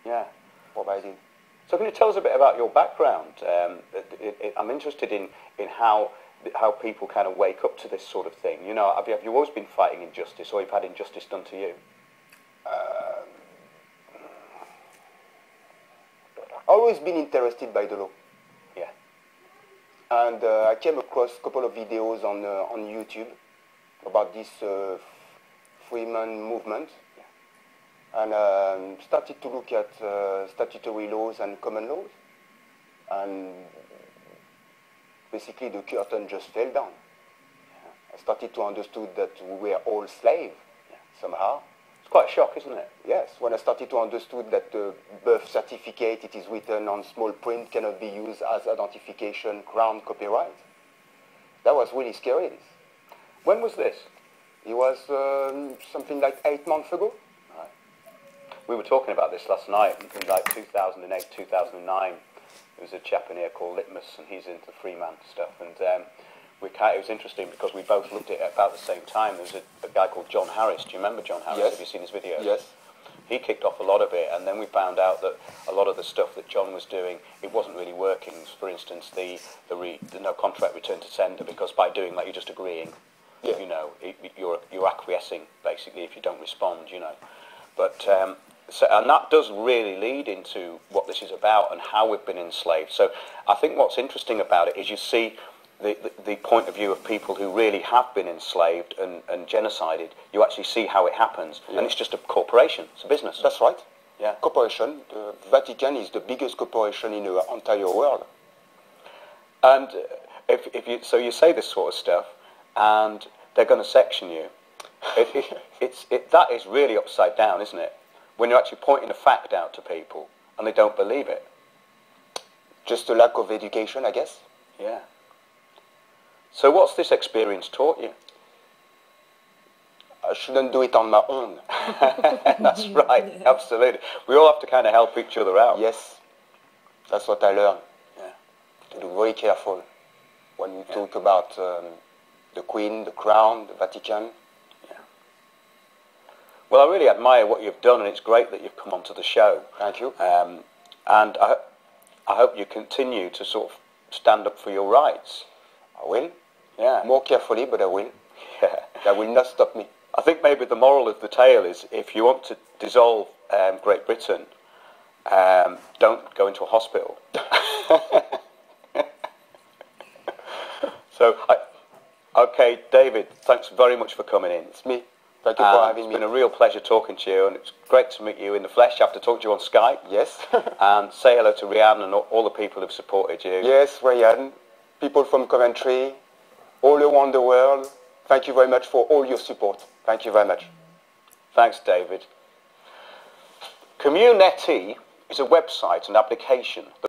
Yeah. providing. So can you tell us a bit about your background? I'm interested in how people kind of wake up to this sort of thing. You know, have you always been fighting injustice, or you've had injustice done to you? Always been interested by the law. Yeah. And I came across a couple of videos on YouTube about this freeman movement, and started to look at statutory laws and common laws, and basically the curtain just fell down. I started to understand that we were all slaves somehow. It's quite a shock, isn't it? Yes, when I started to understand that the birth certificate, it is written on small print, cannot be used as identification, crown, copyright. That was really scary. When was this? It was something like 8 months ago. Right. We were talking about this last night, in like 2008, 2009. There was a chap in here called Litmus, and he's into freeman stuff. And it was interesting because we both looked at it about the same time. There was a guy called John Harris. Do you remember John Harris? Yes. Have you seen his videos? Yes. He kicked off a lot of it, and then we found out that a lot of the stuff that John was doing, it wasn't really working. For instance, the no contract return to sender, because by doing that you're just agreeing. Yeah. You know, you're acquiescing basically if you don't respond. You know, but and that does really lead into what this is about and how we've been enslaved. So I think what's interesting about it is you see the point of view of people who really have been enslaved and genocided. You actually see how it happens, and it's just a corporation, it's a business. That's right. Yeah. Corporation. The Vatican is the biggest corporation in the entire world. And so you say this sort of stuff, and they're going to section you. That is really upside down, isn't it? When you're actually pointing a fact out to people and they don't believe it. Just a lack of education, I guess. Yeah. So what's this experience taught you? I shouldn't do it on my own. That's right, absolutely. We all have to kind of help each other out. Yes, that's what I learned. Yeah. To be very careful when we talk about the Queen, the Crown, the Vatican. Yeah. Well, I really admire what you've done, and it's great that you've come onto the show. Thank you. And I hope you continue to sort of stand up for your rights. I will. Yeah. More carefully, but I will. Yeah. That will not stop me. I think maybe the moral of the tale is if you want to dissolve Great Britain, don't go into a hospital. So, okay, David, thanks very much for coming in. It's me. Thank you for having me. It's been a real pleasure talking to you, and it's great to meet you in the flesh. I have to talk to you on Skype. Yes. And say hello to Rianne and all the people who've supported you. Yes, Rianne. People from Coventry, all around the world. Thank you very much for all your support. Thank you very much. Thanks, David. Community is a website and application that